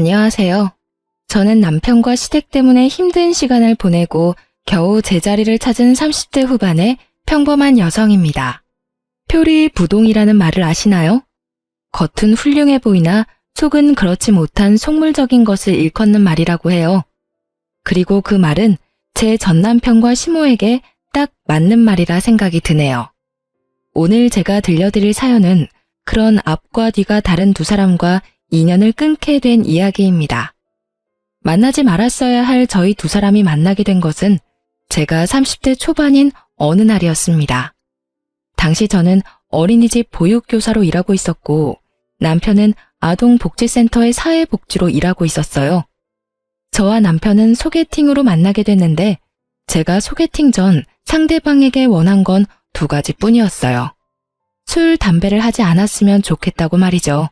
안녕하세요. 저는 남편과 시댁 때문에 힘든 시간을 보내고 겨우 제자리를 찾은 30대 후반의 평범한 여성입니다. 표리부동이라는 말을 아시나요? 겉은 훌륭해 보이나 속은 그렇지 못한 속물적인 것을 일컫는 말이라고 해요. 그리고 그 말은 제 전남편과 시모에게 딱 맞는 말이라 생각이 드네요. 오늘 제가 들려드릴 사연은 그런 앞과 뒤가 다른 두 사람과 인연을 끊게 된 이야기입니다. 만나지 말았어야 할 저희 두 사람이 만나게 된 것은 제가 30대 초반인 어느 날이었습니다. 당시 저는 어린이집 보육교사로 일하고 있었고 남편은 아동복지센터의 사회복지로 일하고 있었어요. 저와 남편은 소개팅으로 만나게 됐는데 제가 소개팅 전 상대방에게 원한 건 두 가지뿐이었어요. 술, 담배를 하지 않았으면 좋겠다고 말이죠.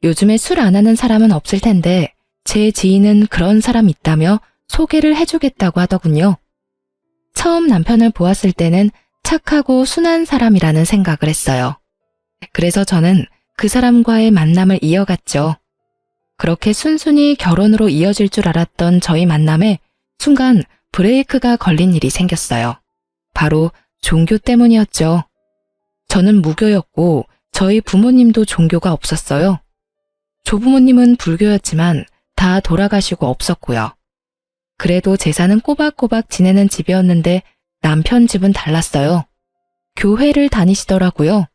요즘에 술 안 하는 사람은 없을 텐데 제 지인은 그런 사람 있다며 소개를 해주겠다고 하더군요. 처음 남편을 보았을 때는 착하고 순한 사람이라는 생각을 했어요. 그래서 저는 그 사람과의 만남을 이어갔죠. 그렇게 순순히 결혼으로 이어질 줄 알았던 저희 만남에 순간 브레이크가 걸린 일이 생겼어요. 바로 종교 때문이었죠. 저는 무교였고 저희 부모님도 종교가 없었어요. 조부모님은 불교였지만 다 돌아가시고 없었고요. 그래도 제사는 꼬박꼬박 지내는 집이었는데 남편 집은 달랐어요. 교회를 다니시더라고요.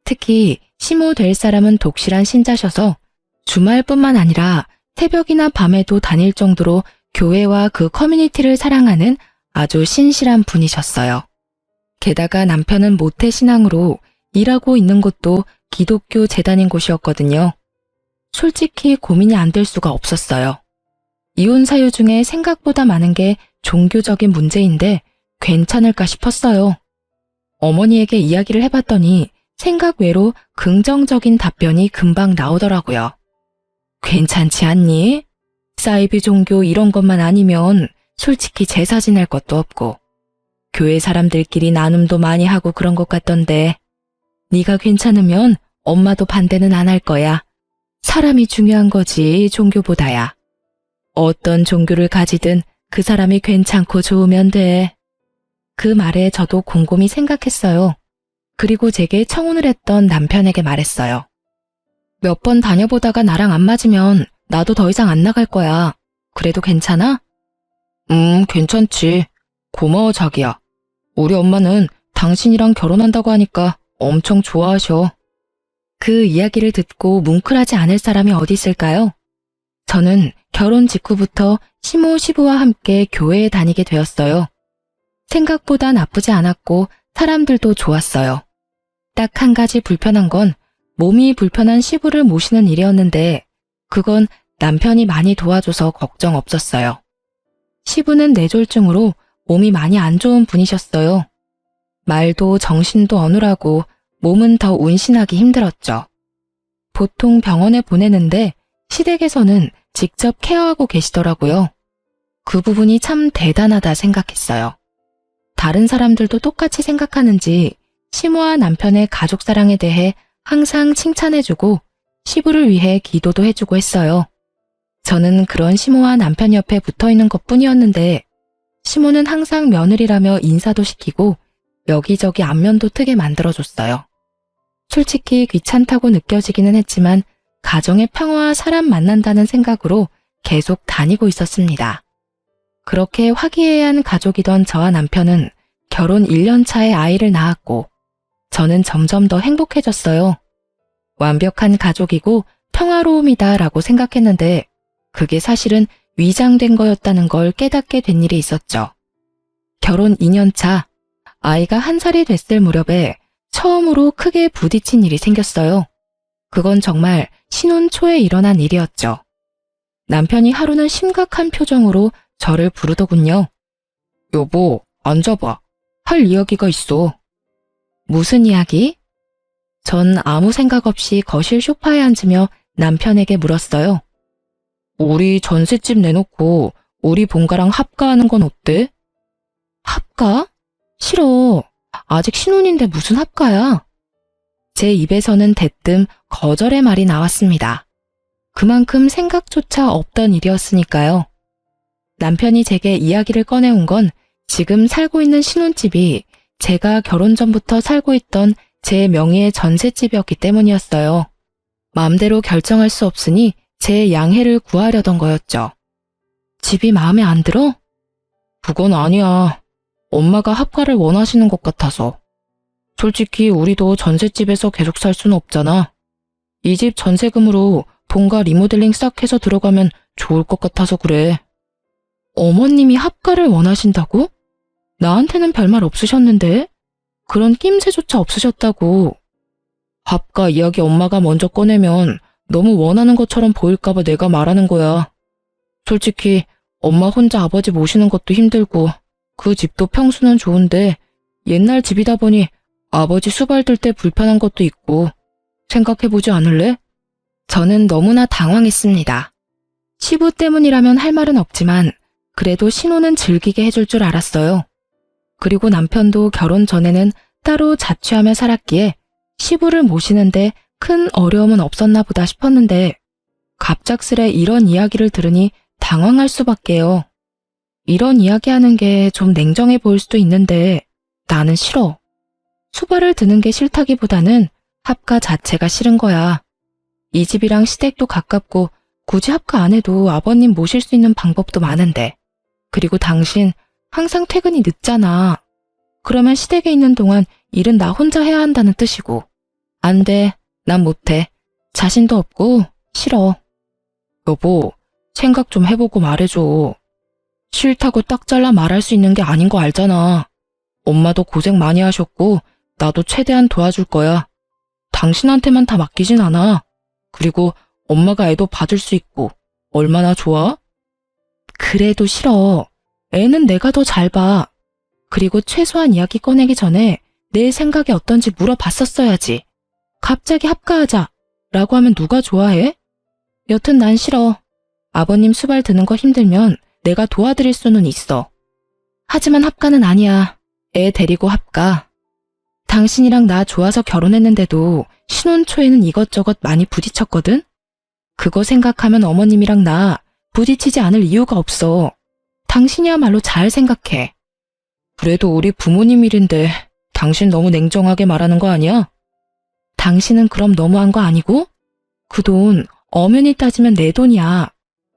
특히 시모 될 사람은 독실한 신자셔서 주말뿐만 아니라 새벽이나 밤에도 다닐 정도로 교회와 그 커뮤니티를 사랑하는 아주 신실한 분이셨어요. 게다가 남편은 모태신앙으로 일하고 있는 곳도 기독교 재단인 곳이었거든요. 솔직히 고민이 안 될 수가 없었어요. 이혼 사유 중에 생각보다 많은 게 종교적인 문제인데 괜찮을까 싶었어요. 어머니에게 이야기를 해봤더니 생각 외로 긍정적인 답변이 금방 나오더라고요. 괜찮지 않니? 사이비 종교 이런 것만 아니면 솔직히 제사 지낼 것도 없고 교회 사람들끼리 나눔도 많이 하고 그런 것 같던데 네가 괜찮으면 엄마도 반대는 안 할 거야. 사람이 중요한 거지 종교보다야. 어떤 종교를 가지든 그 사람이 괜찮고 좋으면 돼. 그 말에 저도 곰곰이 생각했어요. 그리고 제게 청혼을 했던 남편에게 말했어요. 몇 번 다녀보다가 나랑 안 맞으면 나도 더 이상 안 나갈 거야. 그래도 괜찮아? 괜찮지. 고마워 자기야. 우리 엄마는 당신이랑 결혼한다고 하니까 엄청 좋아하셔. 그 이야기를 듣고 뭉클하지 않을 사람이 어디 있을까요? 저는 결혼 직후부터 시모 시부와 함께 교회에 다니게 되었어요. 생각보다 나쁘지 않았고 사람들도 좋았어요. 딱 한 가지 불편한 건 몸이 불편한 시부를 모시는 일이었는데 그건 남편이 많이 도와줘서 걱정 없었어요. 시부는 뇌졸중으로 몸이 많이 안 좋은 분이셨어요. 말도 정신도 어눌하고 몸은 더 운신하기 힘들었죠. 보통 병원에 보내는데 시댁에서는 직접 케어하고 계시더라고요. 그 부분이 참 대단하다 생각했어요. 다른 사람들도 똑같이 생각하는지 시모와 남편의 가족 사랑에 대해 항상 칭찬해주고 시부를 위해 기도도 해주고 했어요. 저는 그런 시모와 남편 옆에 붙어있는 것뿐이었는데 시모는 항상 며느리라며 인사도 시키고 여기저기 안면도 트게 만들어줬어요. 솔직히 귀찮다고 느껴지기는 했지만 가정의 평화와 사람 만난다는 생각으로 계속 다니고 있었습니다. 그렇게 화기애애한 가족이던 저와 남편은 결혼 1년 차에 아이를 낳았고 저는 점점 더 행복해졌어요. 완벽한 가족이고 평화로움이다라고 생각했는데 그게 사실은 위장된 거였다는 걸 깨닫게 된 일이 있었죠. 결혼 2년 차, 아이가 1살이 됐을 무렵에 처음으로 크게 부딪힌 일이 생겼어요. 그건 정말 신혼 초에 일어난 일이었죠. 남편이 하루는 심각한 표정으로 저를 부르더군요. 여보, 앉아봐. 할 이야기가 있어. 무슨 이야기? 전 아무 생각 없이 거실 소파에 앉으며 남편에게 물었어요. 우리 전셋집 내놓고 우리 본가랑 합가하는 건 어때? 합가? 싫어. 아직 신혼인데 무슨 합가야? 제 입에서는 대뜸 거절의 말이 나왔습니다. 그만큼 생각조차 없던 일이었으니까요. 남편이 제게 이야기를 꺼내온 건 지금 살고 있는 신혼집이 제가 결혼 전부터 살고 있던 제 명의의 전셋집이었기 때문이었어요. 마음대로 결정할 수 없으니 제 양해를 구하려던 거였죠. 집이 마음에 안 들어? 그건 아니야. 엄마가 합가를 원하시는 것 같아서. 솔직히 우리도 전셋집에서 계속 살 수는 없잖아. 이 집 전세금으로 본가 리모델링 싹 해서 들어가면 좋을 것 같아서 그래. 어머님이 합가를 원하신다고? 나한테는 별말 없으셨는데? 그런 낌새조차 없으셨다고. 합가 이야기 엄마가 먼저 꺼내면 너무 원하는 것처럼 보일까봐 내가 말하는 거야. 솔직히 엄마 혼자 아버지 모시는 것도 힘들고 그 집도 평수는 좋은데 옛날 집이다 보니 아버지 수발 들 때 불편한 것도 있고 생각해보지 않을래? 저는 너무나 당황했습니다. 시부 때문이라면 할 말은 없지만 그래도 신혼은 즐기게 해줄 줄 알았어요. 그리고 남편도 결혼 전에는 따로 자취하며 살았기에 시부를 모시는데 큰 어려움은 없었나 보다 싶었는데 갑작스레 이런 이야기를 들으니 당황할 수밖에요. 이런 이야기하는 게 좀 냉정해 보일 수도 있는데 나는 싫어. 수발을 드는 게 싫다기보다는 합가 자체가 싫은 거야. 이 집이랑 시댁도 가깝고 굳이 합가 안 해도 아버님 모실 수 있는 방법도 많은데. 그리고 당신 항상 퇴근이 늦잖아. 그러면 시댁에 있는 동안 일은 나 혼자 해야 한다는 뜻이고. 안 돼. 난 못해. 자신도 없고 싫어. 여보, 생각 좀 해보고 말해줘. 싫다고 딱 잘라 말할 수 있는 게 아닌 거 알잖아. 엄마도 고생 많이 하셨고 나도 최대한 도와줄 거야. 당신한테만 다 맡기진 않아. 그리고 엄마가 애도 봐줄 수 있고 얼마나 좋아? 그래도 싫어. 애는 내가 더 잘 봐. 그리고 최소한 이야기 꺼내기 전에 내 생각이 어떤지 물어봤었어야지. 갑자기 합가하자 라고 하면 누가 좋아해? 여튼 난 싫어. 아버님 수발 드는 거 힘들면 내가 도와드릴 수는 있어. 하지만 합가는 아니야. 애 데리고 합가. 당신이랑 나 좋아서 결혼했는데도 신혼 초에는 이것저것 많이 부딪혔거든? 그거 생각하면 어머님이랑 나 부딪히지 않을 이유가 없어. 당신이야말로 잘 생각해. 그래도 우리 부모님 일인데 당신 너무 냉정하게 말하는 거 아니야? 당신은 그럼 너무한 거 아니고? 그 돈 엄연히 따지면 내 돈이야.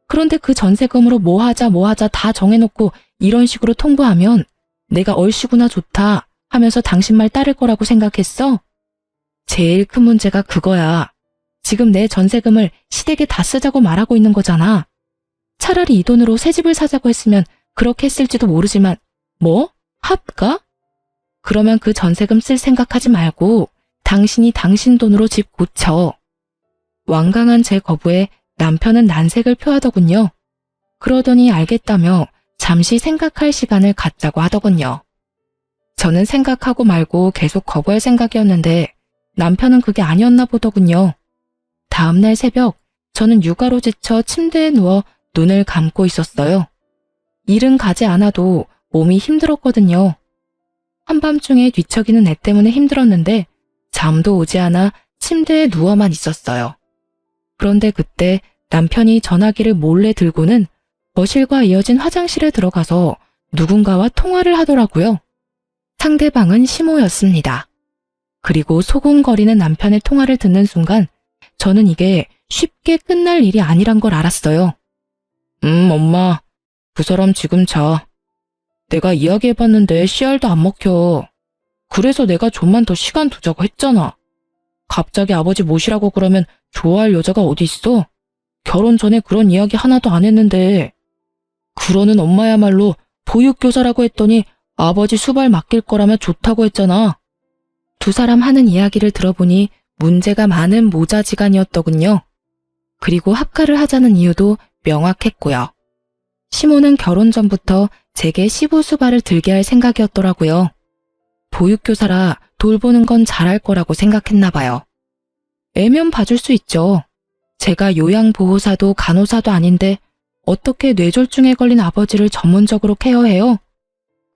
그런데 그 전세금으로 뭐 하자 다 정해놓고 이런 식으로 통보하면 내가 얼씨구나 좋다 하면서 당신 말 따를 거라고 생각했어? 제일 큰 문제가 그거야. 지금 내 전세금을 시댁에 다 쓰자고 말하고 있는 거잖아. 차라리 이 돈으로 새 집을 사자고 했으면 그렇게 했을지도 모르지만 뭐? 합가? 그러면 그 전세금 쓸 생각하지 말고 당신이 당신 돈으로 집 고쳐. 완강한 제 거부에 남편은 난색을 표하더군요. 그러더니 알겠다며 잠시 생각할 시간을 갖자고 하더군요. 저는 생각하고 말고 계속 거부할 생각이었는데 남편은 그게 아니었나 보더군요. 다음날 새벽 저는 육아로 지쳐 침대에 누워 눈을 감고 있었어요. 일은 가지 않아도 몸이 힘들었거든요. 한밤중에 뒤척이는 애 때문에 힘들었는데 잠도 오지 않아 침대에 누워만 있었어요. 그런데 그때 남편이 전화기를 몰래 들고는 거실과 이어진 화장실에 들어가서 누군가와 통화를 하더라고요. 상대방은 시모였습니다. 그리고 소곤거리는 남편의 통화를 듣는 순간 저는 이게 쉽게 끝날 일이 아니란 걸 알았어요. 엄마, 그 사람 지금 자. 내가 이야기해봤는데 씨알도 안 먹혀. 그래서 내가 좀만 더 시간 두자고 했잖아. 갑자기 아버지 모시라고 그러면 좋아할 여자가 어디 있어? 결혼 전에 그런 이야기 하나도 안 했는데. 그러는 엄마야말로 보육교사라고 했더니 아버지 수발 맡길 거라면 좋다고 했잖아. 두 사람 하는 이야기를 들어보니 문제가 많은 모자지간이었더군요. 그리고 합가를 하자는 이유도 명확했고요. 시모는 결혼 전부터 제게 시부 수발을 들게 할 생각이었더라고요. 보육교사라 돌보는 건 잘할 거라고 생각했나 봐요. 애면 봐줄 수 있죠. 제가 요양보호사도 간호사도 아닌데 어떻게 뇌졸중에 걸린 아버지를 전문적으로 케어해요?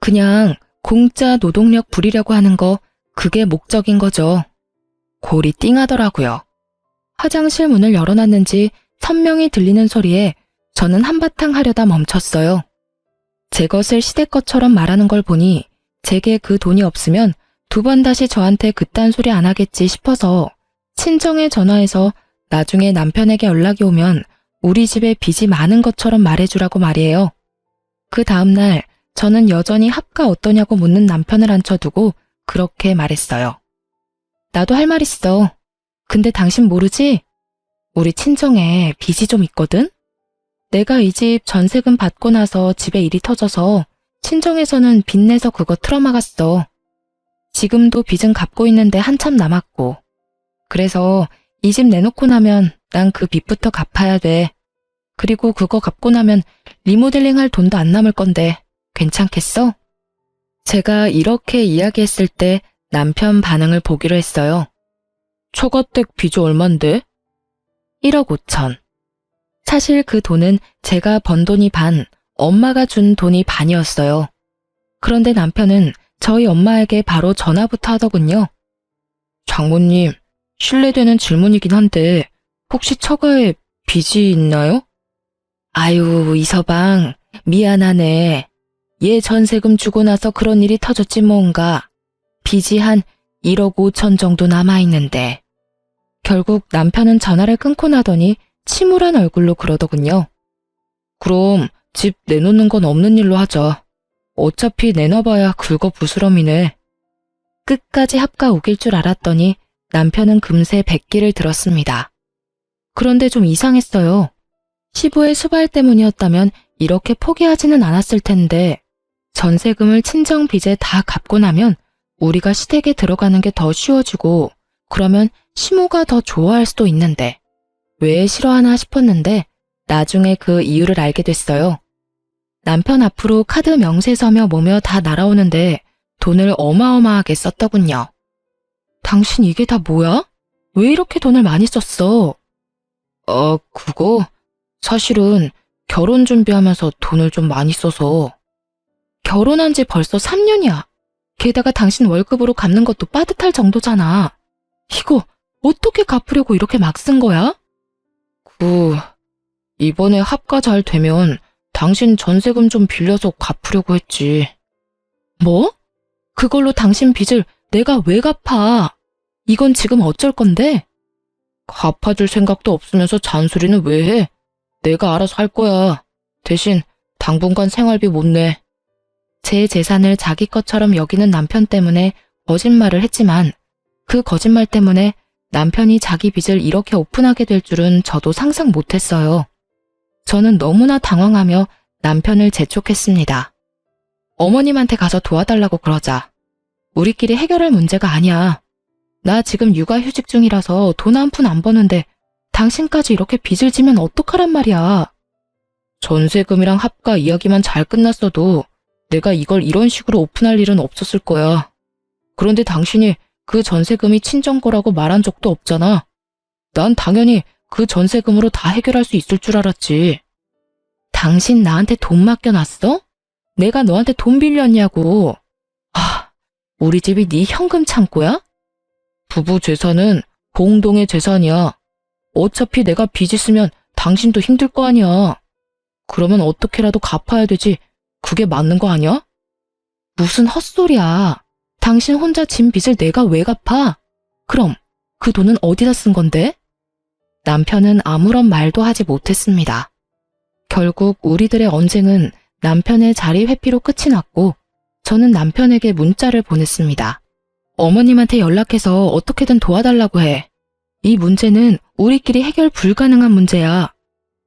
그냥 공짜 노동력 부리려고 하는 거 그게 목적인 거죠. 골이 띵하더라고요. 화장실 문을 열어놨는지 선명히 들리는 소리에 저는 한바탕 하려다 멈췄어요. 제 것을 시댁 것처럼 말하는 걸 보니 제게 그 돈이 없으면 두 번 다시 저한테 그딴 소리 안 하겠지 싶어서 친정에 전화해서 나중에 남편에게 연락이 오면 우리 집에 빚이 많은 것처럼 말해주라고 말이에요. 그 다음날 저는 여전히 합가 어떠냐고 묻는 남편을 앉혀두고 그렇게 말했어요. 나도 할 말 있어. 근데 당신 모르지? 우리 친정에 빚이 좀 있거든? 내가 이 집 전세금 받고 나서 집에 일이 터져서 친정에서는 빚내서 그거 틀어막았어. 지금도 빚은 갚고 있는데 한참 남았고. 그래서 이 집 내놓고 나면 난 그 빚부터 갚아야 돼. 그리고 그거 갚고 나면 리모델링 할 돈도 안 남을 건데 괜찮겠어? 제가 이렇게 이야기했을 때 남편 반응을 보기로 했어요. 처가댁 빚이 얼만데? 1억 5천. 사실 그 돈은 제가 번 돈이 반, 엄마가 준 돈이 반이었어요. 그런데 남편은 저희 엄마에게 바로 전화부터 하더군요. 장모님, 실례되는 질문이긴 한데 혹시 처가에 빚이 있나요? 아유, 이서방, 미안하네. 얘 전세금 주고 나서 그런 일이 터졌지 뭔가. 빚이 한 1억 5천 정도 남아있는데. 결국 남편은 전화를 끊고 나더니 침울한 얼굴로 그러더군요. 그럼 집 내놓는 건 없는 일로 하자. 어차피 내놔봐야 긁어 부스럼이네. 끝까지 합가 우길 줄 알았더니 남편은 금세 백기를 들었습니다. 그런데 좀 이상했어요. 시부의 수발 때문이었다면 이렇게 포기하지는 않았을 텐데 전세금을 친정 빚에 다 갚고 나면 우리가 시댁에 들어가는 게 더 쉬워지고 그러면 시모가 더 좋아할 수도 있는데 왜 싫어하나 싶었는데 나중에 그 이유를 알게 됐어요. 남편 앞으로 카드 명세서며 뭐며 다 날아오는데 돈을 어마어마하게 썼더군요. 당신 이게 다 뭐야? 왜 이렇게 돈을 많이 썼어? 그거 사실은 결혼 준비하면서 돈을 좀 많이 써서. 결혼한 지 벌써 3년이야. 게다가 당신 월급으로 갚는 것도 빠듯할 정도잖아. 이거 어떻게 갚으려고 이렇게 막 쓴 거야? 이번에 합가 잘 되면 당신 전세금 좀 빌려서 갚으려고 했지. 뭐? 그걸로 당신 빚을 내가 왜 갚아? 이건 지금 어쩔 건데? 갚아줄 생각도 없으면서 잔소리는 왜 해? 내가 알아서 할 거야. 대신 당분간 생활비 못 내. 제 재산을 자기 것처럼 여기는 남편 때문에 거짓말을 했지만 그 거짓말 때문에 남편이 자기 빚을 이렇게 오픈하게 될 줄은 저도 상상 못했어요. 저는 너무나 당황하며 남편을 재촉했습니다. 어머님한테 가서 도와달라고 그러자. 우리끼리 해결할 문제가 아니야. 나 지금 육아휴직 중이라서 돈 한 푼 안 버는데 당신까지 이렇게 빚을 지면 어떡하란 말이야. 전세금이랑 합가 이야기만 잘 끝났어도 내가 이걸 이런 식으로 오픈할 일은 없었을 거야. 그런데 당신이 그 전세금이 친정 거라고 말한 적도 없잖아. 난 당연히 그 전세금으로 다 해결할 수 있을 줄 알았지. 당신 나한테 돈 맡겨놨어? 내가 너한테 돈 빌렸냐고. 우리 집이 네 현금 창고야? 부부 재산은 공동의 재산이야. 어차피 내가 빚 있으면 당신도 힘들 거 아니야. 그러면 어떻게라도 갚아야 되지. 그게 맞는 거 아니야? 무슨 헛소리야. 당신 혼자 진 빚을 내가 왜 갚아? 그럼 그 돈은 어디다 쓴 건데? 남편은 아무런 말도 하지 못했습니다. 결국 우리들의 언쟁은 남편의 자리 회피로 끝이 났고 저는 남편에게 문자를 보냈습니다. 어머님한테 연락해서 어떻게든 도와달라고 해. 이 문제는 우리끼리 해결 불가능한 문제야.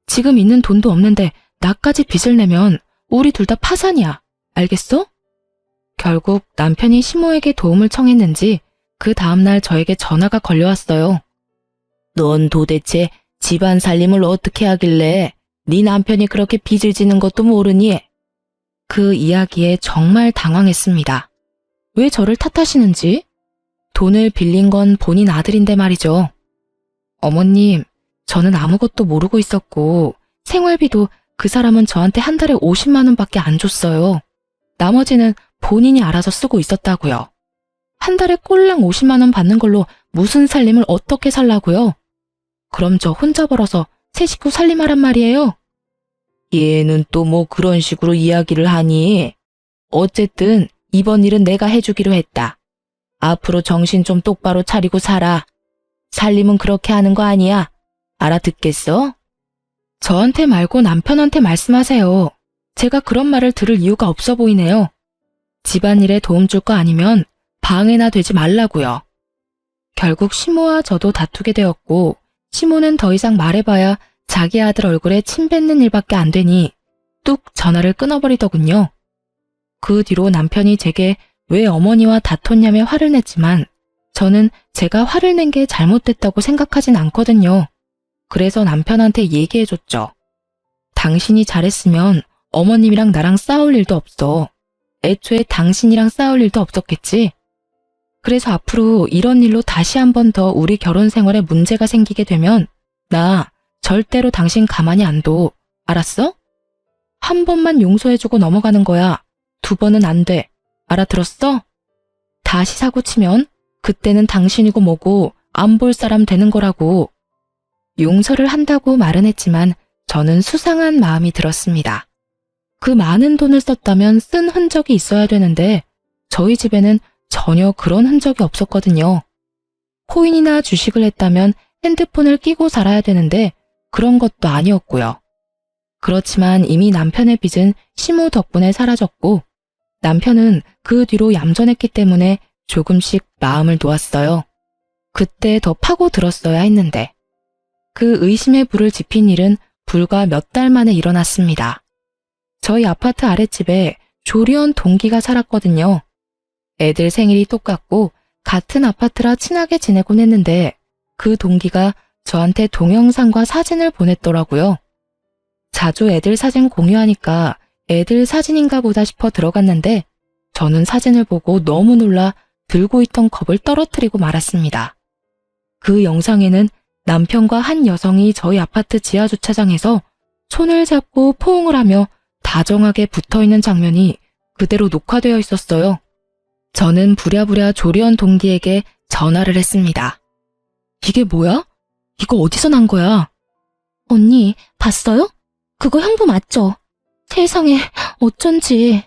지금 있는 돈도 없는데 나까지 빚을 내면 우리 둘 다 파산이야. 알겠어? 결국 남편이 시모에게 도움을 청했는지 그 다음날 저에게 전화가 걸려왔어요. 넌 도대체 집안 살림을 어떻게 하길래 네 남편이 그렇게 빚을 지는 것도 모르니? 그 이야기에 정말 당황했습니다. 왜 저를 탓하시는지? 돈을 빌린 건 본인 아들인데 말이죠. 어머님, 저는 아무것도 모르고 있었고 생활비도 그 사람은 저한테 한 달에 50만 원밖에 안 줬어요. 나머지는 본인이 알아서 쓰고 있었다고요. 한 달에 꼴랑 50만 원 받는 걸로 무슨 살림을 어떻게 살라고요? 그럼 저 혼자 벌어서 새 식구 살림하란 말이에요. 얘는 또 뭐 그런 식으로 이야기를 하니? 어쨌든 이번 일은 내가 해주기로 했다. 앞으로 정신 좀 똑바로 차리고 살아. 살림은 그렇게 하는 거 아니야. 알아듣겠어? 저한테 말고 남편한테 말씀하세요. 제가 그런 말을 들을 이유가 없어 보이네요. 집안일에 도움 줄 거 아니면 방해나 되지 말라고요. 결국 시모와 저도 다투게 되었고, 시모는 더 이상 말해봐야 자기 아들 얼굴에 침 뱉는 일밖에 안 되니 뚝 전화를 끊어버리더군요. 그 뒤로 남편이 제게 왜 어머니와 다퉜냐며 화를 냈지만 저는 제가 화를 낸 게 잘못됐다고 생각하진 않거든요. 그래서 남편한테 얘기해줬죠. 당신이 잘했으면 어머님이랑 나랑 싸울 일도 없어. 애초에 당신이랑 싸울 일도 없었겠지. 그래서 앞으로 이런 일로 다시 한 번 더 우리 결혼 생활에 문제가 생기게 되면 나 절대로 당신 가만히 안 둬. 알았어? 한 번만 용서해주고 넘어가는 거야. 두 번은 안 돼. 알아들었어? 다시 사고 치면 그때는 당신이고 뭐고 안 볼 사람 되는 거라고. 용서를 한다고 말은 했지만 저는 수상한 마음이 들었습니다. 그 많은 돈을 썼다면 쓴 흔적이 있어야 되는데 저희 집에는 전혀 그런 흔적이 없었거든요. 코인이나 주식을 했다면 핸드폰을 끼고 살아야 되는데 그런 것도 아니었고요. 그렇지만 이미 남편의 빚은 시모 덕분에 사라졌고 남편은 그 뒤로 얌전했기 때문에 조금씩 마음을 놓았어요. 그때 더 파고들었어야 했는데. 그 의심의 불을 지핀 일은 불과 몇 달 만에 일어났습니다. 저희 아파트 아랫집에 조리원 동기가 살았거든요. 애들 생일이 똑같고 같은 아파트라 친하게 지내곤 했는데 그 동기가 저한테 동영상과 사진을 보냈더라고요. 자주 애들 사진 공유하니까 애들 사진인가 보다 싶어 들어갔는데 저는 사진을 보고 너무 놀라 들고 있던 컵을 떨어뜨리고 말았습니다. 그 영상에는 남편과 한 여성이 저희 아파트 지하주차장에서 손을 잡고 포옹을 하며 다정하게 붙어있는 장면이 그대로 녹화되어 있었어요. 저는 부랴부랴 조리원 동기에게 전화를 했습니다. 이게 뭐야? 이거 어디서 난 거야? 언니, 봤어요? 그거 형부 맞죠? 세상에, 어쩐지.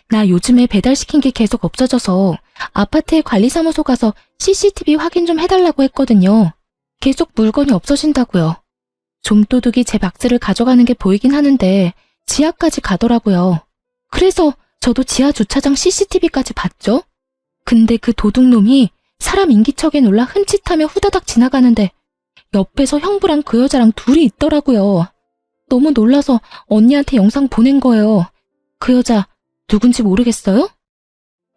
나 요즘에 배달시킨 게 계속 없어져서 아파트에 관리사무소 가서 CCTV 확인 좀 해달라고 했거든요. 계속 물건이 없어진다고요. 좀도둑이 제 박스를 가져가는 게 보이긴 하는데 지하까지 가더라고요. 그래서 저도 지하 주차장 CCTV까지 봤죠? 근데 그 도둑놈이 사람 인기척에 놀라 흠칫하며 후다닥 지나가는데 옆에서 형부랑 그 여자랑 둘이 있더라고요. 너무 놀라서 언니한테 영상 보낸 거예요. 그 여자 누군지 모르겠어요?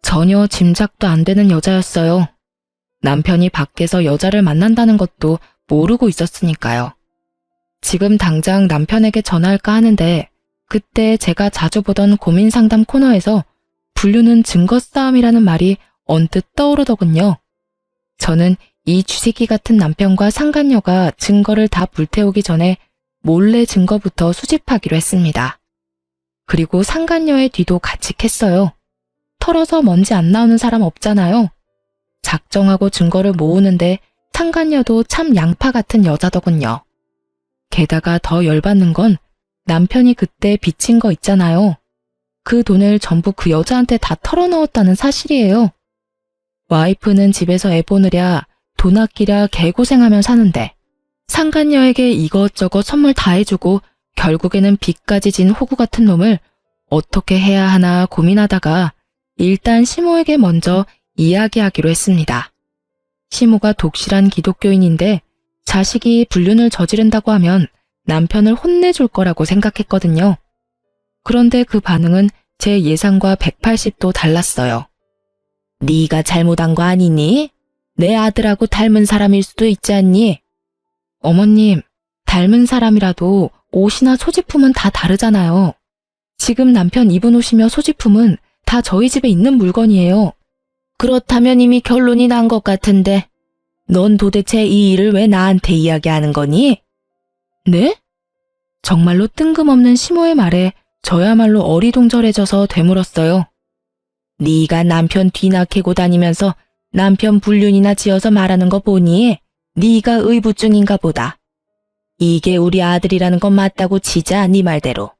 전혀 짐작도 안 되는 여자였어요. 남편이 밖에서 여자를 만난다는 것도 모르고 있었으니까요. 지금 당장 남편에게 전화할까 하는데 그때 제가 자주 보던 고민상담 코너에서 분류는 증거 싸움이라는 말이 언뜻 떠오르더군요. 저는 이 쥐새끼 같은 남편과 상간녀가 증거를 다 불태우기 전에 몰래 증거부터 수집하기로 했습니다. 그리고 상간녀의 뒤도 같이 캤어요. 털어서 먼지 안 나오는 사람 없잖아요. 작정하고 증거를 모으는데 상간녀도 참 양파 같은 여자더군요. 게다가 더 열받는 건 남편이 그때 빚진 거 있잖아요. 그 돈을 전부 그 여자한테 다 털어넣었다는 사실이에요. 와이프는 집에서 애 보느랴 돈 아끼랴 개고생하며 사는데 상간녀에게 이것저것 선물 다 해주고 결국에는 빚까지 진 호구 같은 놈을 어떻게 해야 하나 고민하다가 일단 시모에게 먼저 이야기하기로 했습니다. 시모가 독실한 기독교인인데 자식이 불륜을 저지른다고 하면 남편을 혼내줄 거라고 생각했거든요. 그런데 그 반응은 제 예상과 180도 달랐어요. 네가 잘못한 거 아니니? 내 아들하고 닮은 사람일 수도 있지 않니? 어머님, 닮은 사람이라도 옷이나 소지품은 다 다르잖아요. 지금 남편 입은 옷이며 소지품은 다 저희 집에 있는 물건이에요. 그렇다면 이미 결론이 난 것 같은데 넌 도대체 이 일을 왜 나한테 이야기하는 거니? 네? 정말로 뜬금없는 시모의 말에 저야말로 어리둥절해져서 되물었어요. 네가 남편 뒤나 캐고 다니면서 남편 불륜이나 지어서 말하는 거 보니 네가 의부증인가 보다. 이게 우리 아들이라는 건 맞다고 치자, 네 말대로.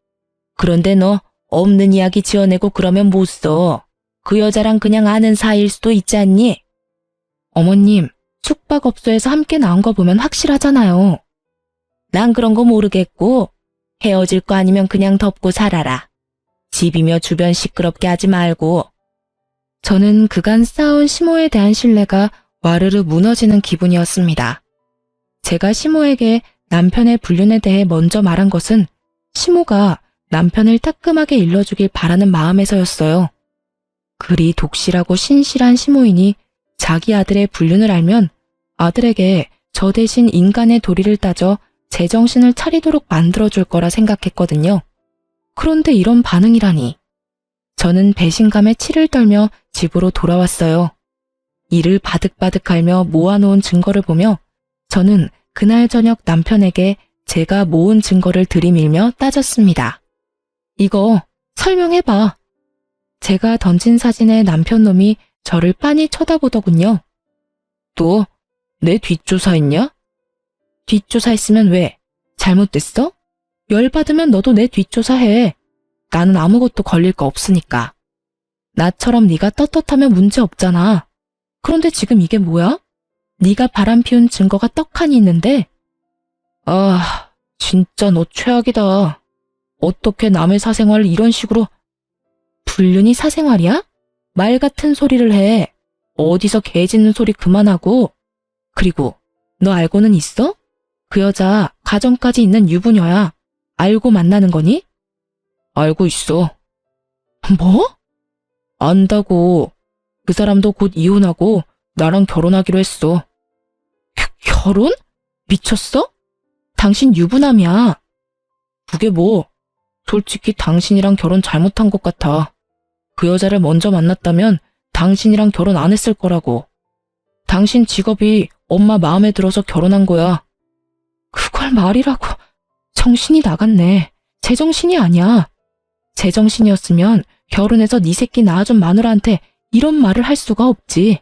그런데 너 없는 이야기 지어내고 그러면 못 써. 그 여자랑 그냥 아는 사이일 수도 있지 않니? 어머님, 숙박업소에서 함께 나온 거 보면 확실하잖아요. 난 그런 거 모르겠고 헤어질 거 아니면 그냥 덮고 살아라. 집이며 주변 시끄럽게 하지 말고. 저는 그간 쌓아온 시모에 대한 신뢰가 와르르 무너지는 기분이었습니다. 제가 시모에게 남편의 불륜에 대해 먼저 말한 것은 시모가 남편을 따끔하게 일러주길 바라는 마음에서였어요. 그리 독실하고 신실한 시모이니 자기 아들의 불륜을 알면 아들에게 저 대신 인간의 도리를 따져 제정신을 차리도록 만들어줄 거라 생각했거든요. 그런데 이런 반응이라니. 저는 배신감에 치를 떨며 집으로 돌아왔어요. 이를 바득바득 갈며 모아놓은 증거를 보며 저는 그날 저녁 남편에게 제가 모은 증거를 들이밀며 따졌습니다. 이거 설명해봐. 제가 던진 사진에 남편 놈이 저를 빤히 쳐다보더군요. 또 내 뒷조사했냐? 뒷조사했으면 왜? 잘못됐어? 열받으면 너도 내 뒷조사해. 나는 아무것도 걸릴 거 없으니까. 나처럼 네가 떳떳하면 문제 없잖아. 그런데 지금 이게 뭐야? 네가 바람 피운 증거가 떡하니 있는데? 아, 진짜 너 최악이다. 어떻게 남의 사생활을 이런 식으로... 불륜이 사생활이야? 말 같은 소리를 해. 어디서 개 짖는 소리 그만하고. 그리고 너 알고는 있어? 그 여자 가정까지 있는 유부녀야. 알고 만나는 거니? 알고 있어. 뭐? 안다고. 그 사람도 곧 이혼하고 나랑 결혼하기로 했어. 결혼? 미쳤어? 당신 유부남이야. 그게 뭐? 솔직히 당신이랑 결혼 잘못한 것 같아. 그 여자를 먼저 만났다면 당신이랑 결혼 안 했을 거라고. 당신 직업이 엄마 마음에 들어서 결혼한 거야. 그걸 말이라고. 정신이 나갔네. 제정신이 아니야. 제정신이었으면 결혼해서 네 새끼 낳아준 마누라한테 이런 말을 할 수가 없지.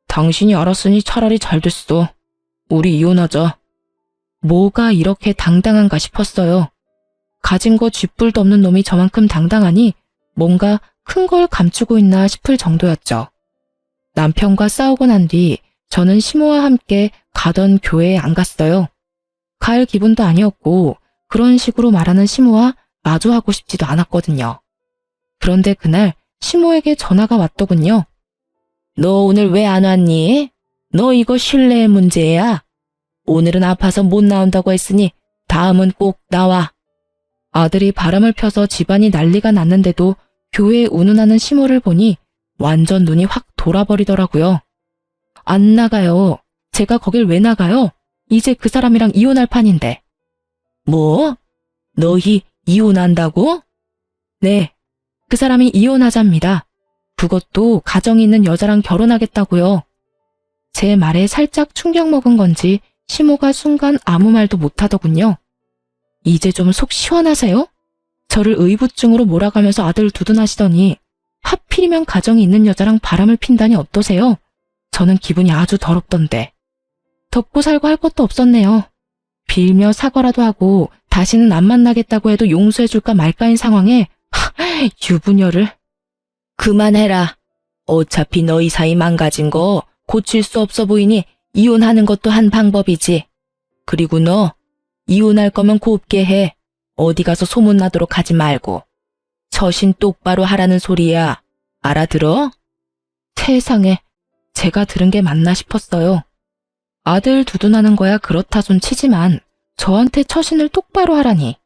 당신이 알았으니 차라리 잘 됐어. 우리 이혼하자. 뭐가 이렇게 당당한가 싶었어요. 가진 거 쥐뿔도 없는 놈이 저만큼 당당하니 뭔가 큰 걸 감추고 있나 싶을 정도였죠. 남편과 싸우고 난 뒤 저는 시모와 함께 가던 교회에 안 갔어요. 갈 기분도 아니었고 그런 식으로 말하는 시모와 마주하고 싶지도 않았거든요. 그런데 그날 시모에게 전화가 왔더군요. 너 오늘 왜 안 왔니? 너 이거 신뢰의 문제야. 오늘은 아파서 못 나온다고 했으니 다음은 꼭 나와. 아들이 바람을 펴서 집안이 난리가 났는데도 교회에 운운하는 시모를 보니 완전 눈이 확 돌아버리더라고요. 안 나가요. 제가 거길 왜 나가요? 이제 그 사람이랑 이혼할 판인데. 뭐? 너희 이혼한다고? 네. 그 사람이 이혼하자입니다. 그것도 가정이 있는 여자랑 결혼하겠다고요. 제 말에 살짝 충격 먹은 건지 시모가 순간 아무 말도 못하더군요. 이제 좀 속 시원하세요? 저를 의부증으로 몰아가면서 아들을 두둔하시더니 하필이면 가정이 있는 여자랑 바람을 핀다니 어떠세요? 저는 기분이 아주 더럽던데. 덮고 살고 할 것도 없었네요. 빌며 사과라도 하고 다시는 안 만나겠다고 해도 용서해줄까 말까인 상황에 유부녀를. 그만해라. 어차피 너희 사이 망가진 거 고칠 수 없어 보이니 이혼하는 것도 한 방법이지. 그리고 너 이혼할 거면 곱게 해. 어디 가서 소문나도록 하지 말고. 처신 똑바로 하라는 소리야. 알아들어? 세상에, 제가 들은 게 맞나 싶었어요. 아들 두둔하는 거야 그렇다 손 치지만 저한테 처신을 똑바로 하라니.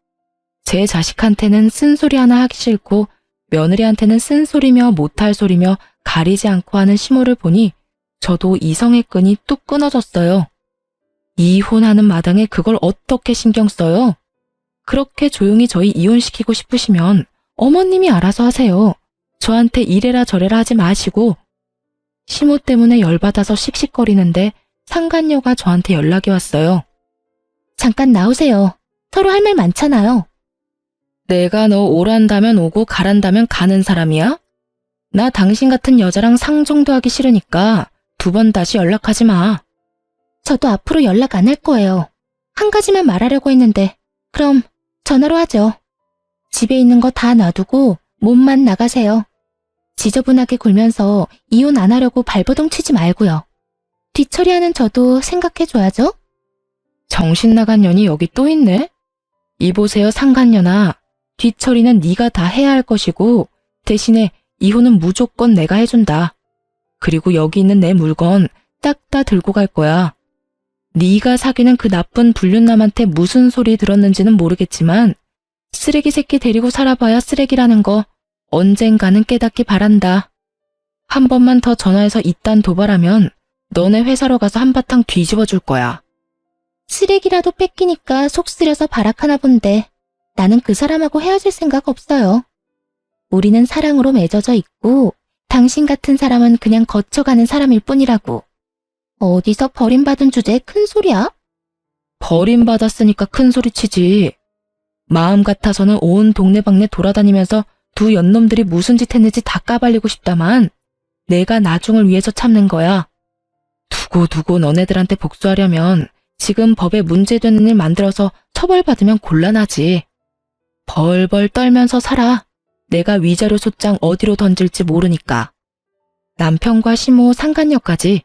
제 자식한테는 쓴소리 하나 하기 싫고 며느리한테는 쓴소리며 못할 소리며 가리지 않고 하는 시모를 보니 저도 이성의 끈이 뚝 끊어졌어요. 이혼하는 마당에 그걸 어떻게 신경 써요? 그렇게 조용히 저희 이혼시키고 싶으시면 어머님이 알아서 하세요. 저한테 이래라 저래라 하지 마시고. 시모 때문에 열받아서 씩씩거리는데 상간녀가 저한테 연락이 왔어요. 잠깐 나오세요. 서로 할 말 많잖아요. 내가 너 오란다면 오고 가란다면 가는 사람이야? 나 당신 같은 여자랑 상종도 하기 싫으니까 2번 다시 연락하지 마. 저도 앞으로 연락 안 할 거예요. 한 가지만 말하려고 했는데 그럼 전화로 하죠. 집에 있는 거 다 놔두고 몸만 나가세요. 지저분하게 굴면서 이혼 안 하려고 발버둥 치지 말고요. 뒤처리하는 저도 생각해줘야죠. 정신 나간 년이 여기 또 있네? 이보세요, 상간년아. 뒤처리는 네가 다 해야 할 것이고 대신에 이혼은 무조건 내가 해준다. 그리고 여기 있는 내 물건 딱 다 들고 갈 거야. 네가 사귀는 그 나쁜 불륜남한테 무슨 소리 들었는지는 모르겠지만 쓰레기 새끼 데리고 살아봐야 쓰레기라는 거 언젠가는 깨닫기 바란다. 한 번만 더 전화해서 이딴 도발하면 너네 회사로 가서 한바탕 뒤집어 줄 거야. 쓰레기라도 뺏기니까 속 쓰려서 발악하나 본데 나는 그 사람하고 헤어질 생각 없어요. 우리는 사랑으로 맺어져 있고 당신 같은 사람은 그냥 거쳐가는 사람일 뿐이라고. 어디서 버림받은 주제에 큰 소리야? 버림받았으니까 큰 소리 치지. 마음 같아서는 온 동네방네 돌아다니면서 두 연놈들이 무슨 짓 했는지 다 까발리고 싶다만 내가 나중을 위해서 참는 거야. 두고 너네들한테 복수하려면 지금 법에 문제되는 일 만들어서 처벌받으면 곤란하지. 벌벌 떨면서 살아. 내가 위자료 소장 어디로 던질지 모르니까. 남편과 시모, 상간녀까지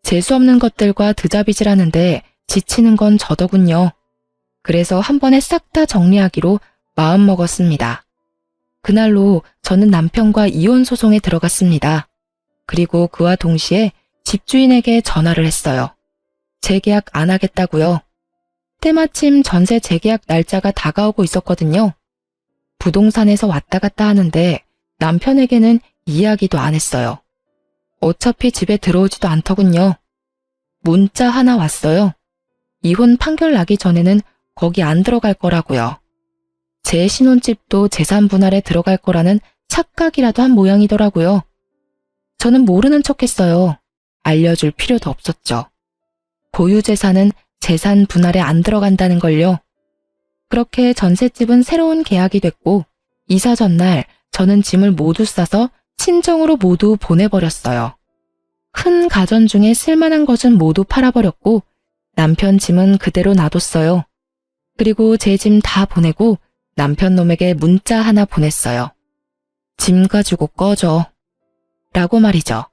재수없는 것들과 드자비질하는데 지치는 건 저더군요. 그래서 한 번에 싹 다 정리하기로 마음먹었습니다. 그날로 저는 남편과 이혼 소송에 들어갔습니다. 그리고 그와 동시에 집주인에게 전화를 했어요. 재계약 안 하겠다고요. 때마침 전세 재계약 날짜가 다가오고 있었거든요. 부동산에서 왔다 갔다 하는데 남편에게는 이야기도 안 했어요. 어차피 집에 들어오지도 않더군요. 문자 하나 왔어요. 이혼 판결 나기 전에는 거기 안 들어갈 거라고요. 제 신혼집도 재산 분할에 들어갈 거라는 착각이라도 한 모양이더라고요. 저는 모르는 척했어요. 알려줄 필요도 없었죠. 고유재산은 재산 분할에 안 들어간다는 걸요. 그렇게 전셋집은 새로운 계약이 됐고 이사 전날 저는 짐을 모두 싸서 친정으로 모두 보내버렸어요. 큰 가전 중에 쓸만한 것은 모두 팔아버렸고 남편 짐은 그대로 놔뒀어요. 그리고 제 짐 다 보내고 남편 놈에게 문자 하나 보냈어요. 짐 가지고 꺼져. 라고 말이죠.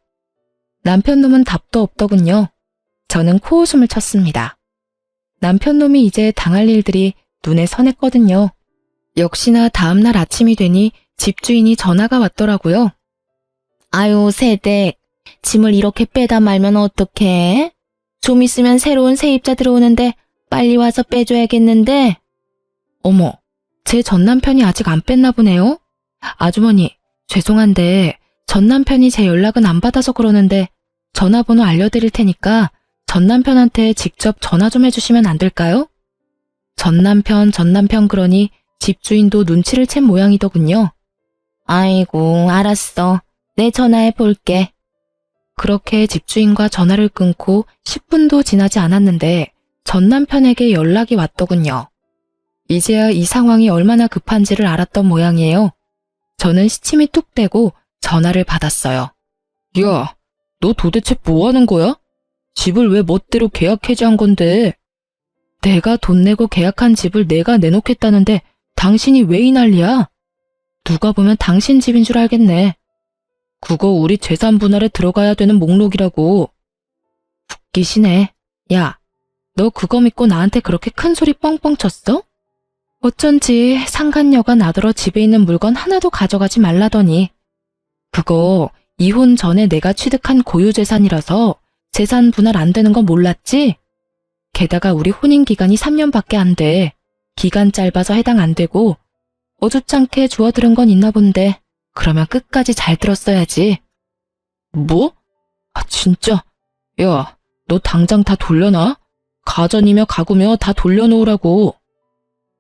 남편 놈은 답도 없더군요. 저는 코웃음을 쳤습니다. 남편 놈이 이제 당할 일들이 눈에 선했거든요. 역시나 다음날 아침이 되니 집주인이 전화가 왔더라고요. 아유, 새댁. 짐을 이렇게 빼다 말면 어떡해? 좀 있으면 새로운 세입자 들어오는데 빨리 와서 빼줘야겠는데. 어머, 제 전남편이 아직 안 뺐나 보네요. 아주머니, 죄송한데 전남편이 제 연락은 안 받아서 그러는데 전화번호 알려드릴 테니까 전남편한테 직접 전화 좀 해주시면 안 될까요? 전남편 그러니 집주인도 눈치를 챈 모양이더군요. 아이고, 알았어. 내 전화해 볼게. 그렇게 집주인과 전화를 끊고 10분도 지나지 않았는데 전남편에게 연락이 왔더군요. 이제야 이 상황이 얼마나 급한지를 알았던 모양이에요. 저는 시침이 뚝 떼고 전화를 받았어요. 야, 너 도대체 뭐 하는 거야? 집을 왜 멋대로 계약 해지한 건데? 내가 돈 내고 계약한 집을 내가 내놓겠다는데 당신이 왜 이 난리야? 누가 보면 당신 집인 줄 알겠네. 그거 우리 재산 분할에 들어가야 되는 목록이라고. 웃기시네. 야, 너 그거 믿고 나한테 그렇게 큰 소리 뻥뻥 쳤어? 어쩐지 상간녀가 나더러 집에 있는 물건 하나도 가져가지 말라더니. 그거 이혼 전에 내가 취득한 고유재산이라서 재산 분할 안 되는 건 몰랐지? 게다가 우리 혼인기간이 3년밖에 안 돼. 기간 짧아서 해당 안 되고 어줍잖게 주워들은 건 있나 본데 그러면 끝까지 잘 들었어야지. 뭐? 아 진짜? 야, 너 당장 다 돌려놔? 가전이며 가구며 다 돌려놓으라고.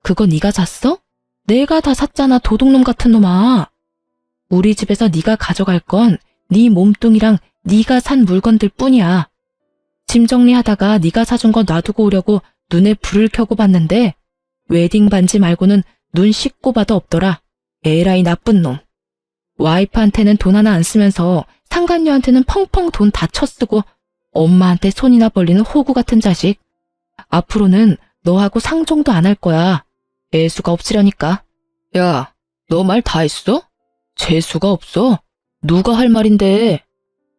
그거 네가 샀어? 내가 다 샀잖아, 도둑놈 같은 놈아. 우리 집에서 네가 가져갈 건 네 몸뚱이랑 네가 산 물건들 뿐이야. 짐 정리하다가 네가 사준 거 놔두고 오려고 눈에 불을 켜고 봤는데 웨딩 반지 말고는 눈 씻고 봐도 없더라. 에라이 나쁜 놈. 와이프한테는 돈 하나 안 쓰면서 상간녀한테는 펑펑 돈 다 쳐쓰고 엄마한테 손이나 벌리는 호구 같은 자식. 앞으로는 너하고 상종도 안 할 거야. 애수가 없으려니까. 야, 너 말 다 했어? 재수가 없어. 누가 할 말인데.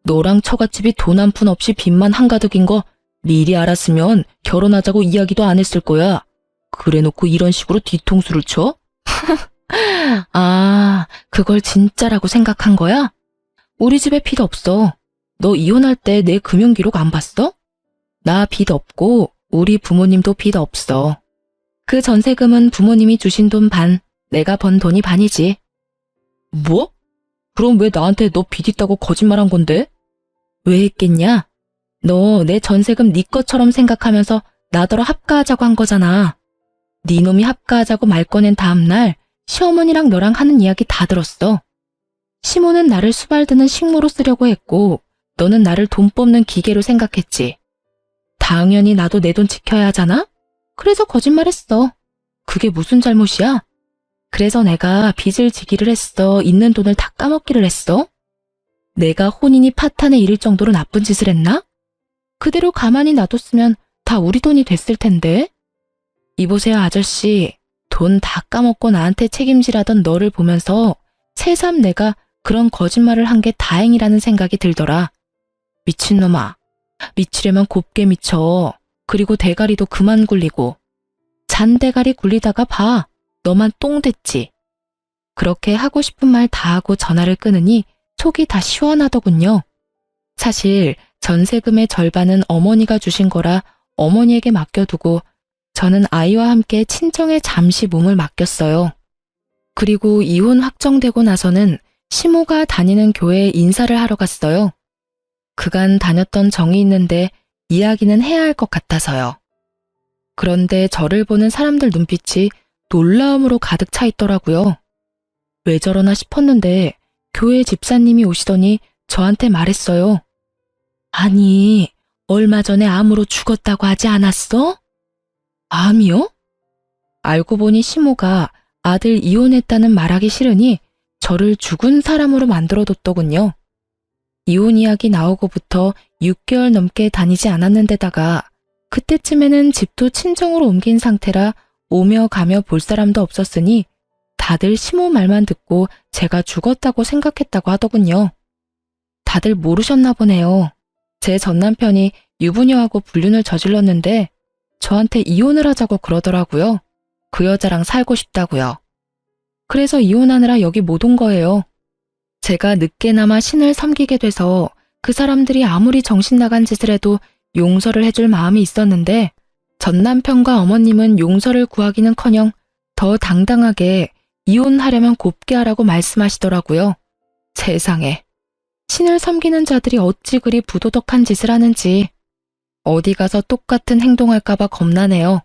너랑 처갓집이 돈 한 푼 없이 빚만 한가득인 거 미리 알았으면 결혼하자고 이야기도 안 했을 거야. 그래놓고 이런 식으로 뒤통수를 쳐? 아, 그걸 진짜라고 생각한 거야? 우리 집에 빚 없어. 너 이혼할 때 내 금융기록 안 봤어? 나 빚 없고 우리 부모님도 빚 없어. 그 전세금은 부모님이 주신 돈 반, 내가 번 돈이 반이지. 뭐? 그럼 왜 나한테 너 빚 있다고 거짓말한 건데? 왜 했겠냐? 너 내 전세금 네 것처럼 생각하면서 나더러 합가하자고 한 거잖아. 네 놈이 합가하자고 말 꺼낸 다음날 시어머니랑 너랑 하는 이야기 다 들었어. 시모는 나를 수발드는 식모로 쓰려고 했고 너는 나를 돈 뽑는 기계로 생각했지. 당연히 나도 내 돈 지켜야 하잖아? 그래서 거짓말했어. 그게 무슨 잘못이야? 그래서 내가 빚을 지기를 했어. 있는 돈을 다 까먹기를 했어? 내가 혼인이 파탄에 이를 정도로 나쁜 짓을 했나? 그대로 가만히 놔뒀으면 다 우리 돈이 됐을 텐데. 이보세요, 아저씨. 돈 다 까먹고 나한테 책임지라던 너를 보면서 새삼 내가 그런 거짓말을 한 게 다행이라는 생각이 들더라. 미친놈아. 미치려면 곱게 미쳐. 그리고 대가리도 그만 굴리고. 잔대가리 굴리다가 봐. 너만 똥 됐지. 그렇게 하고 싶은 말 다 하고 전화를 끊으니 속이 다 시원하더군요. 사실 전세금의 절반은 어머니가 주신 거라 어머니에게 맡겨두고 저는 아이와 함께 친정에 잠시 몸을 맡겼어요. 그리고 이혼 확정되고 나서는 시모가 다니는 교회에 인사를 하러 갔어요. 그간 다녔던 정이 있는데 이야기는 해야 할 것 같아서요. 그런데 저를 보는 사람들 눈빛이 놀라움으로 가득 차 있더라고요. 왜 저러나 싶었는데 교회 집사님이 오시더니 저한테 말했어요. 아니, 얼마 전에 암으로 죽었다고 하지 않았어? 암이요? 알고 보니 시모가 아들 이혼했다는 말하기 싫으니 저를 죽은 사람으로 만들어뒀더군요. 이혼 이야기 나오고부터 6개월 넘게 다니지 않았는데다가 그때쯤에는 집도 친정으로 옮긴 상태라 오며 가며 볼 사람도 없었으니 다들 시모 말만 듣고 제가 죽었다고 생각했다고 하더군요. 다들 모르셨나 보네요. 제 전남편이 유부녀하고 불륜을 저질렀는데 저한테 이혼을 하자고 그러더라고요. 그 여자랑 살고 싶다고요. 그래서 이혼하느라 여기 못 온 거예요. 제가 늦게나마 신을 섬기게 돼서 그 사람들이 아무리 정신 나간 짓을 해도 용서를 해줄 마음이 있었는데 전남편과 어머님은 용서를 구하기는커녕 더 당당하게 이혼하려면 곱게 하라고 말씀하시더라고요. 세상에. 신을 섬기는 자들이 어찌 그리 부도덕한 짓을 하는지 어디 가서 똑같은 행동할까봐 겁나네요.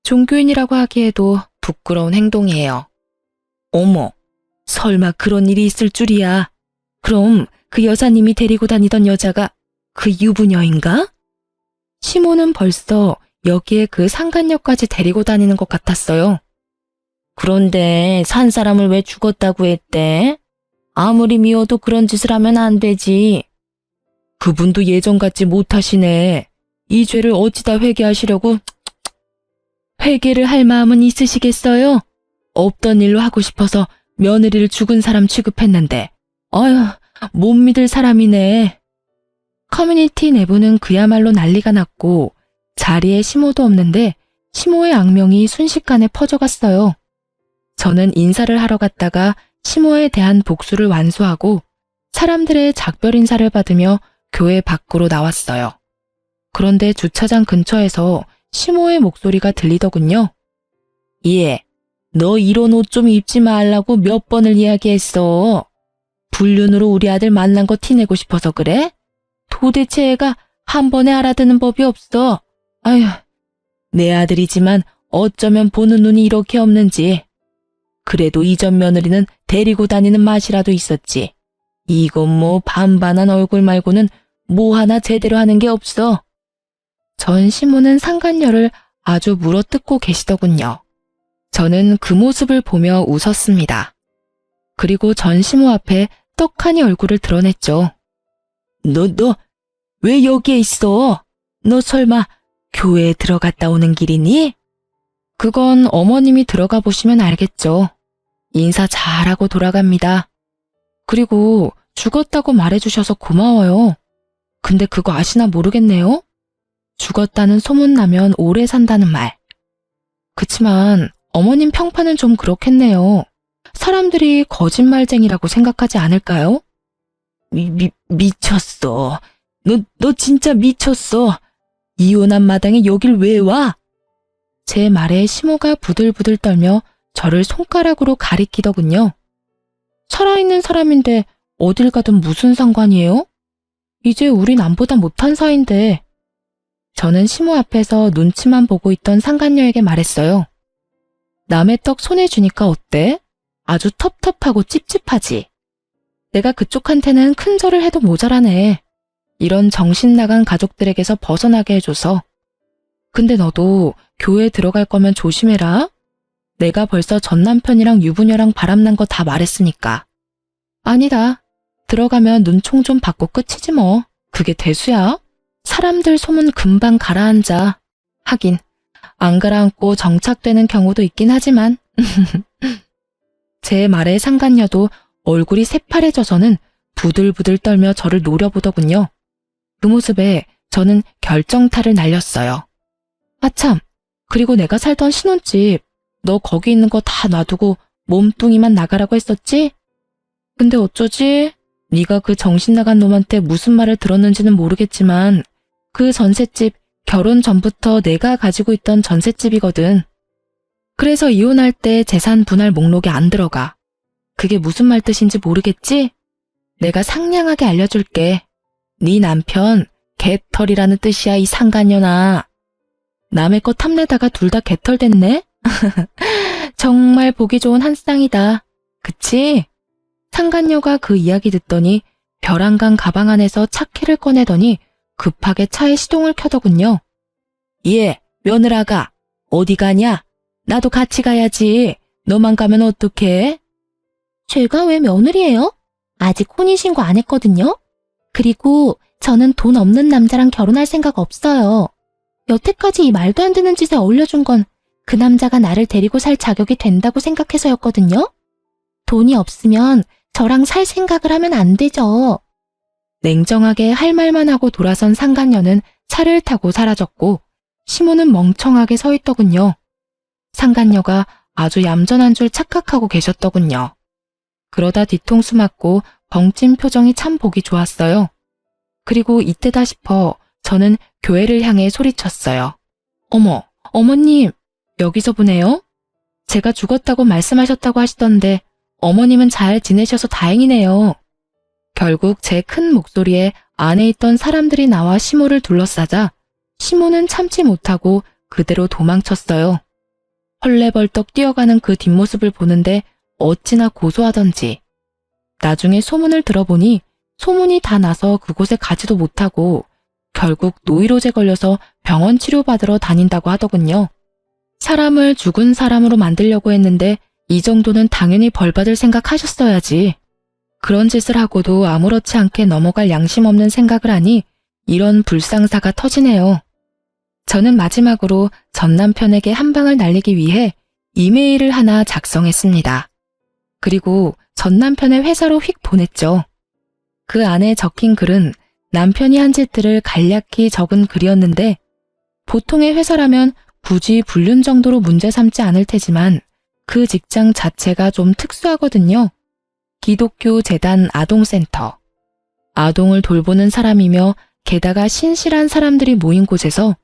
종교인이라고 하기에도 부끄러운 행동이에요. 어머, 설마 그런 일이 있을 줄이야. 그럼 그 여사님이 데리고 다니던 여자가 그 유부녀인가? 시모는 벌써 여기에 그 상간녀까지 데리고 다니는 것 같았어요. 그런데 산 사람을 왜 죽었다고 했대? 아무리 미워도 그런 짓을 하면 안 되지. 그분도 예전 같지 못하시네. 이 죄를 어찌다 회개하시려고? 회개를 할 마음은 있으시겠어요? 없던 일로 하고 싶어서 며느리를 죽은 사람 취급했는데. 아휴, 못 믿을 사람이네. 커뮤니티 내부는 그야말로 난리가 났고 자리에 시모도 없는데 시모의 악명이 순식간에 퍼져갔어요. 저는 인사를 하러 갔다가 시모에 대한 복수를 완수하고 사람들의 작별 인사를 받으며 교회 밖으로 나왔어요. 그런데 주차장 근처에서 시모의 목소리가 들리더군요. 예, 너 이런 옷 좀 입지 말라고 몇 번을 이야기했어. 불륜으로 우리 아들 만난 거 티내고 싶어서 그래? 도대체 애가 한 번에 알아듣는 법이 없어. 아휴, 내 아들이지만 어쩌면 보는 눈이 이렇게 없는지. 그래도 이전 며느리는 데리고 다니는 맛이라도 있었지. 이건 뭐 반반한 얼굴 말고는 뭐 하나 제대로 하는 게 없어. 전 시모는 상간녀를 아주 물어뜯고 계시더군요. 저는 그 모습을 보며 웃었습니다. 그리고 전 시모 앞에 떡하니 얼굴을 드러냈죠. 너 왜 여기에 있어? 너 설마 교회에 들어갔다 오는 길이니? 그건 어머님이 들어가 보시면 알겠죠. 인사 잘하고 돌아갑니다. 그리고 죽었다고 말해주셔서 고마워요. 근데 그거 아시나 모르겠네요. 죽었다는 소문나면 오래 산다는 말. 그치만 어머님 평판은 좀 그렇겠네요. 사람들이 거짓말쟁이라고 생각하지 않을까요? 미쳤어. 너 진짜 미쳤어. 이혼한 마당에 여길 왜 와? 제 말에 시모가 부들부들 떨며 저를 손가락으로 가리키더군요. 살아있는 사람인데 어딜 가든 무슨 상관이에요? 이제 우리 남보다 못한 사이인데. 저는 시모 앞에서 눈치만 보고 있던 상간녀에게 말했어요. 남의 떡 손에 주니까 어때? 아주 텁텁하고 찝찝하지. 내가 그쪽한테는 큰 절을 해도 모자라네. 이런 정신 나간 가족들에게서 벗어나게 해줘서. 근데 너도 교회 들어갈 거면 조심해라. 내가 벌써 전 남편이랑 유부녀랑 바람난 거 다 말했으니까. 아니다. 들어가면 눈총 좀 받고 끝이지 뭐. 그게 대수야. 사람들 소문 금방 가라앉아. 하긴 안 가라앉고 정착되는 경우도 있긴 하지만. 제 말에 상간녀도 얼굴이 새파래져서는 부들부들 떨며 저를 노려보더군요. 그 모습에 저는 결정타를 날렸어요. 아참, 그리고 내가 살던 신혼집, 너 거기 있는 거 다 놔두고 몸뚱이만 나가라고 했었지? 근데 어쩌지? 네가 그 정신 나간 놈한테 무슨 말을 들었는지는 모르겠지만 그 전셋집 결혼 전부터 내가 가지고 있던 전셋집이거든. 그래서 이혼할 때 재산 분할 목록에 안 들어가. 그게 무슨 말 뜻인지 모르겠지? 내가 상냥하게 알려줄게. 네 남편 개털이라는 뜻이야, 이 상간녀나. 남의 거 탐내다가 둘 다 개털 됐네? 정말 보기 좋은 한 쌍이다. 그치? 상간녀가 그 이야기 듣더니 벼랑간 가방 안에서 차키를 꺼내더니 급하게 차에 시동을 켜더군요. 예, 며느라가 어디 가냐? 나도 같이 가야지. 너만 가면 어떡해? 제가 왜 며느리예요? 아직 혼인신고 안 했거든요. 그리고 저는 돈 없는 남자랑 결혼할 생각 없어요. 여태까지 이 말도 안 되는 짓에 어울려준 건 그 남자가 나를 데리고 살 자격이 된다고 생각해서였거든요. 돈이 없으면 저랑 살 생각을 하면 안 되죠. 냉정하게 할 말만 하고 돌아선 상간녀는 차를 타고 사라졌고 시모는 멍청하게 서 있더군요. 상간녀가 아주 얌전한 줄 착각하고 계셨더군요. 그러다 뒤통수 맞고 벙찐 표정이 참 보기 좋았어요. 그리고 이때다 싶어 저는 교회를 향해 소리쳤어요. 어머, 어머님, 여기서 보네요. 제가 죽었다고 말씀하셨다고 하시던데 어머님은 잘 지내셔서 다행이네요. 결국 제 큰 목소리에 안에 있던 사람들이 나와 시모를 둘러싸자 시모는 참지 못하고 그대로 도망쳤어요. 헐레벌떡 뛰어가는 그 뒷모습을 보는데 어찌나 고소하던지. 나중에 소문을 들어보니 소문이 다 나서 그곳에 가지도 못하고 결국 노이로제 걸려서 병원 치료받으러 다닌다고 하더군요. 사람을 죽은 사람으로 만들려고 했는데 이 정도는 당연히 벌받을 생각하셨어야지. 그런 짓을 하고도 아무렇지 않게 넘어갈 양심 없는 생각을 하니 이런 불상사가 터지네요. 저는 마지막으로 전 남편에게 한 방을 날리기 위해 이메일을 하나 작성했습니다. 그리고 전 남편의 회사로 휙 보냈죠. 그 안에 적힌 글은 남편이 한 짓들을 간략히 적은 글이었는데 보통의 회사라면 굳이 불륜 정도로 문제 삼지 않을 테지만 그 직장 자체가 좀 특수하거든요. 기독교 재단 아동센터. 아동을 돌보는 사람이며 게다가 신실한 사람들이 모인 곳에서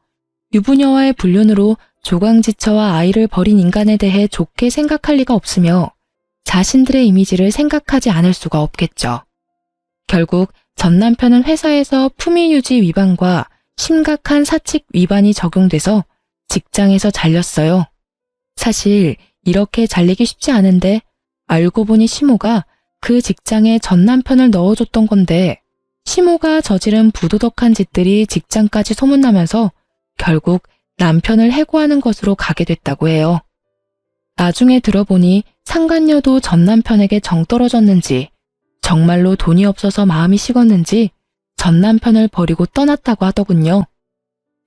유부녀와의 불륜으로 조강지처와 아이를 버린 인간에 대해 좋게 생각할 리가 없으며 자신들의 이미지를 생각하지 않을 수가 없겠죠. 결국 전 남편은 회사에서 품위유지 위반과 심각한 사칙 위반이 적용돼서 직장에서 잘렸어요. 사실 이렇게 잘리기 쉽지 않은데 알고 보니 시모가 그 직장에 전 남편을 넣어줬던 건데 시모가 저지른 부도덕한 짓들이 직장까지 소문나면서 결국 남편을 해고하는 것으로 가게 됐다고 해요. 나중에 들어보니 상간녀도 전 남편에게 정 떨어졌는지 정말로 돈이 없어서 마음이 식었는지 전 남편을 버리고 떠났다고 하더군요.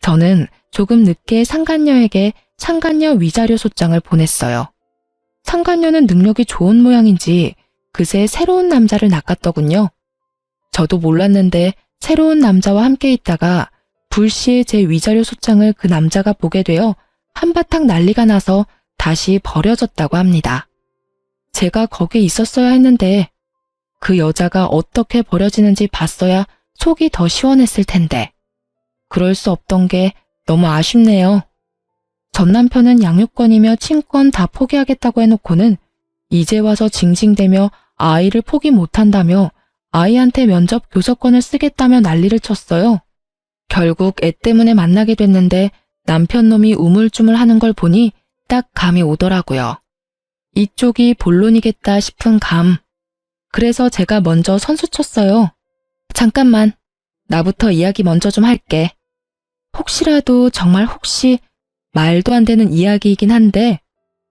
저는 조금 늦게 상간녀에게 상간녀 위자료 소장을 보냈어요. 상간녀는 능력이 좋은 모양인지 그새 새로운 남자를 낚았더군요. 저도 몰랐는데 새로운 남자와 함께 있다가 불시에 제 위자료 소장을 그 남자가 보게 되어 한바탕 난리가 나서 다시 버려졌다고 합니다. 제가 거기 있었어야 했는데 그 여자가 어떻게 버려지는지 봤어야 속이 더 시원했을 텐데 그럴 수 없던 게 너무 아쉽네요. 전 남편은 양육권이며 친권 다 포기하겠다고 해놓고는 이제 와서 징징대며 아이를 포기 못한다며 아이한테 면접 교섭권을 쓰겠다며 난리를 쳤어요. 결국 애 때문에 만나게 됐는데 남편 놈이 우물쭈물하는 걸 보니 딱 감이 오더라고요. 이쪽이 본론이겠다 싶은 감. 그래서 제가 먼저 선수 쳤어요. 잠깐만, 나부터 이야기 먼저 좀 할게. 혹시라도 정말 혹시 말도 안 되는 이야기이긴 한데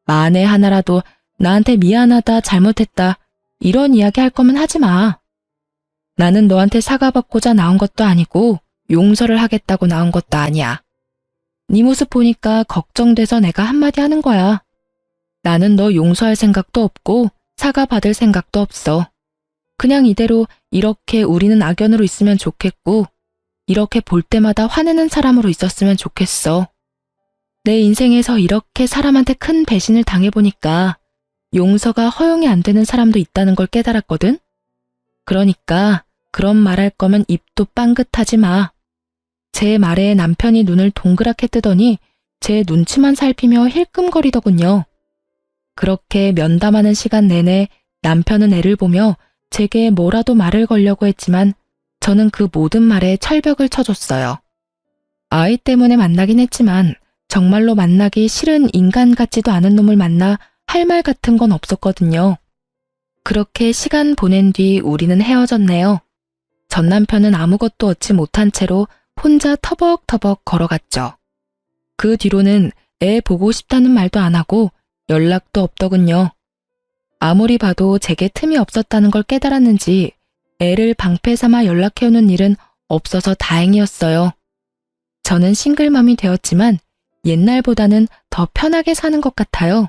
만에 하나라도 나한테 미안하다 잘못했다 이런 이야기 할 거면 하지 마. 나는 너한테 사과받고자 나온 것도 아니고 용서를 하겠다고 나온 것도 아니야. 네 모습 보니까 걱정돼서 내가 한마디 하는 거야. 나는 너 용서할 생각도 없고 사과받을 생각도 없어. 그냥 이대로 이렇게 우리는 악연으로 있으면 좋겠고 이렇게 볼 때마다 화내는 사람으로 있었으면 좋겠어. 내 인생에서 이렇게 사람한테 큰 배신을 당해보니까 용서가 허용이 안 되는 사람도 있다는 걸 깨달았거든? 그러니까 그런 말할 거면 입도 빵긋하지 마. 제 말에 남편이 눈을 동그랗게 뜨더니 제 눈치만 살피며 힐끔거리더군요. 그렇게 면담하는 시간 내내 남편은 애를 보며 제게 뭐라도 말을 걸려고 했지만 저는 그 모든 말에 철벽을 쳐줬어요. 아이 때문에 만나긴 했지만 정말로 만나기 싫은 인간 같지도 않은 놈을 만나 할 말 같은 건 없었거든요. 그렇게 시간 보낸 뒤 우리는 헤어졌네요. 전 남편은 아무것도 얻지 못한 채로 혼자 터벅터벅 걸어갔죠. 그 뒤로는 애 보고 싶다는 말도 안 하고 연락도 없더군요. 아무리 봐도 제게 틈이 없었다는 걸 깨달았는지 애를 방패 삼아 연락해오는 일은 없어서 다행이었어요. 저는 싱글맘이 되었지만 옛날보다는 더 편하게 사는 것 같아요.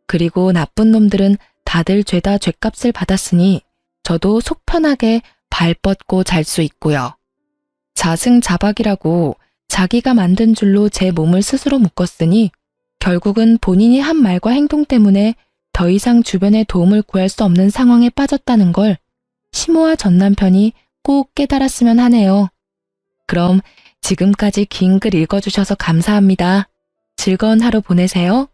그리고 나쁜 놈들은 다들 죄다 죗값을 받았으니 저도 속 편하게 발 뻗고 잘 수 있고요. 자승자박이라고 자기가 만든 줄로 제 몸을 스스로 묶었으니 결국은 본인이 한 말과 행동 때문에 더 이상 주변에 도움을 구할 수 없는 상황에 빠졌다는 걸 시모와 전 남편이 꼭 깨달았으면 하네요. 그럼 지금까지 긴 글 읽어주셔서 감사합니다. 즐거운 하루 보내세요.